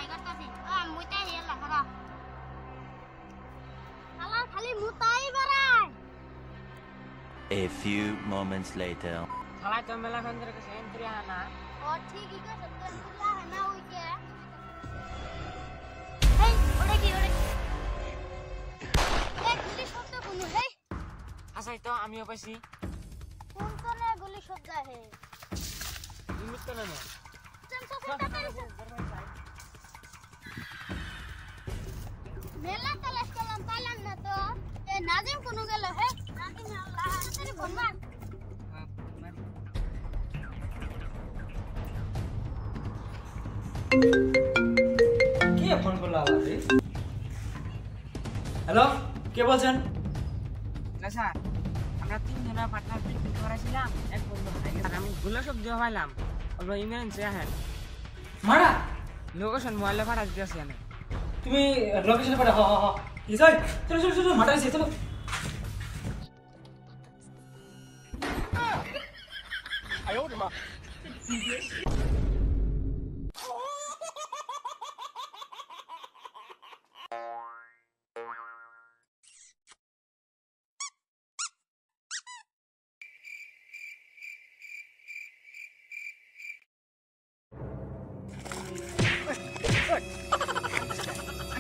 Try করতেছি মুইতাই হেলা খারা শালা খালি মুতাই বেরায় A few moments later শালা তো মেলা ফন্দের কাছে এন্ট্রি আনা ও ঠিকই কইছ তো তুলা না হইছে হেই ওরে কি এক গুলি শব্দ কোনু হেই আসাই তো আমিও পাইছি কোন কোনে গুলি শব্দ হে তুমি তো না চমচো ফটা পাইছে মেলা তালাশ করলাম পাইলাম না তো এ নাজিম কোন গেল হে নাজিম আল্লাহ তাড়াতাড়ি ফোন মার কে ফোন করলো আবার রে হ্যালো কে বলছেন না স্যার আমরা তিনজনের পার্টনার পিকনিক করেছিলাম এক বন্ধু হারিয়ে গেছে আমি গুলো সব দিয়ে পাইলাম ওগুলো ইমার্জেন্সি আহেন মারা লোকেশন মোবাইলে পাঠা দিতেছি আমি তুমি লোকেশনে পাঠা হ হ হ কি যাই চলো চলো চলো মাঠে এসে চলো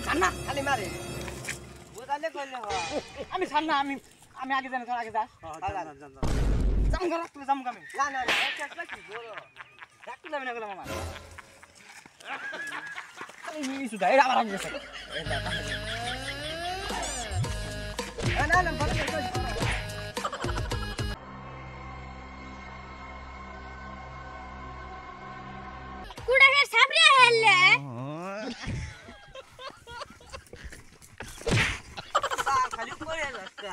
জানা খালি মারে বোঝালে কইলে হয় আমি ছাড় না আমি আগে জানি তোর আগে যা জাম করা তুই জাম কামি না না একটা কি বলো ডাক্তার যাবে না গেলাম আমার এই সুদা এরা আবার আসছে না না বলো কুড়াকে সাবরিয়া হেললে খালি পড়ে যাচ্ছে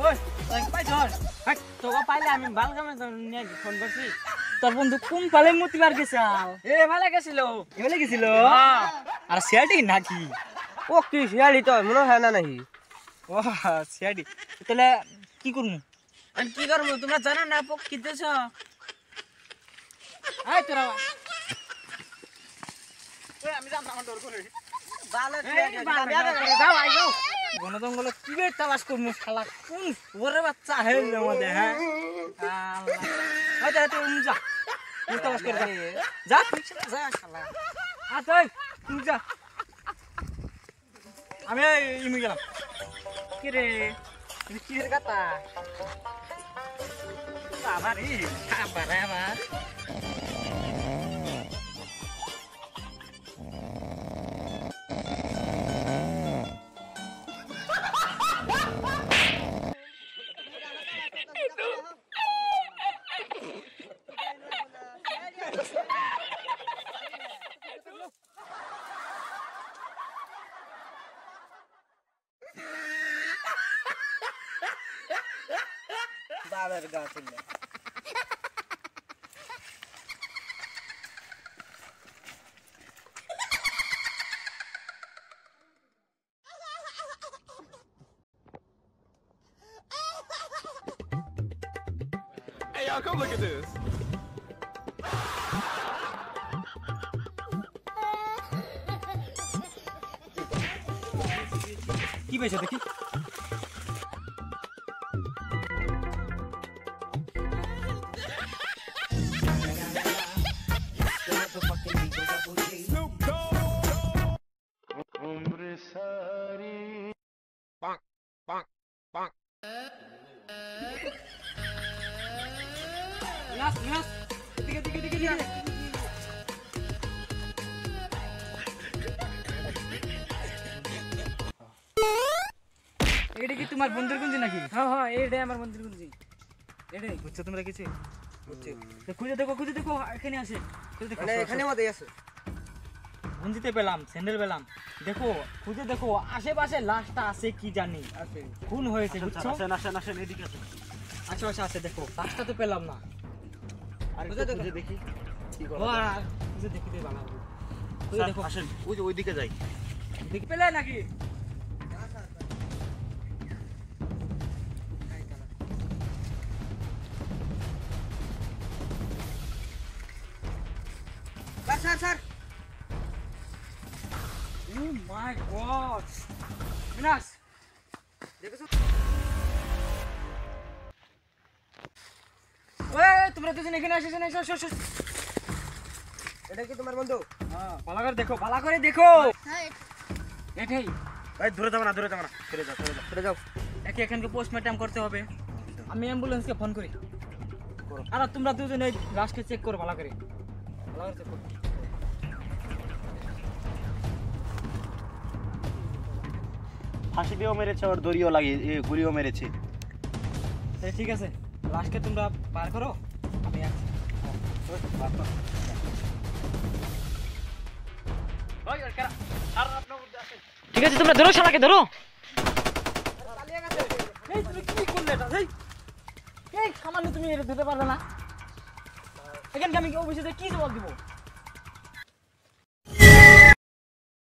ওই তুই পাইছস হাট তোকে পাইলে আমি বালগামে নিয়ে ফোন করছি তোর বন্ধু কোন পালে মতিবার গেছাল এ ভালো গেছিল এবেলে গেছিল আর সিআইডি নাকি ও কি সিআইডি তো মনে হয় না নাকি ও সিআইডি তাহলে কি করব আমি কি করব তোমরা জানা না পক কি দেছ আয় তোরা ওই আমি যাম আমার দর করে বন জঙ্গলে কি তালাশ করবো শালা কোন ওরে বাচ্চা হেল মধ্যে হ্যাঁ আল্লাহ তুই যা তুই তালাশ করে যা তুই যা শালা তুই যা আমি ইমি গেলাম কি রে কি রে কথা আবার আমার দাদার গা চলে Hey y'all, come look at this. কি পেয়েছো দেখি এটা কি তোমার বন্ধুর গুঞ্জি নাকি হ্যাঁ হ্যাঁ এইটাই আমার বন্ধুর গুঞ্জি এটাই বুঝছো তোমরা কিছু বুঝছি তো খুঁজে দেখো এখানে আছে খুঁজে দেখো মানে এখানে মধ্যে আছে গুঞ্জিতে পেলাম স্যান্ডেল পেলাম দেখো খুঁজে দেখো আশেপাশে লাশটা আছে কি জানি আছে খুন হয়েছে বুঝছো আসেন এদিকে আসেন আশেপাশে আছে দেখো লাশটা তো পেলাম না আর খুঁজে দেখো দেখি কি ও খুঁজে দেখি দে বাবা খুঁজে দেখো আসেন ওই যে ওইদিকে যাই দেখি পেলে নাকি স্যার ও মাই গড মিনাস দেখছো ওই তোমরা দুজন এখানে আসো এসো এটা কি তোমার বন্ধু? হ্যাঁ ভালো করে দেখো হ্যাঁ এটাই ভাই দূরে যাও না, সরে যাও। একে এখানকে পোস্টমর্টম করতে হবে। আমি অ্যাম্বুলেন্সকে ফোন করি আর তোমরা দুজন এই লাশকে চেক করো ভালো করে চেক করো। ফাঁসি দিয়েও মেরেছে, ওর দড়িও লাগিয়ে গুলিও মেরেছে। ঠিক আছে লাশকে তোমরা বার করো আমি আসছি। ঠিক আছে তোমরা ধরো শালাকে ধরো। এই তুমি কি করলে এটা? এই সামান্য তুমি এটা ধরতে পারবে না? এখানকে আমি অফিসে কি জবাব দিব?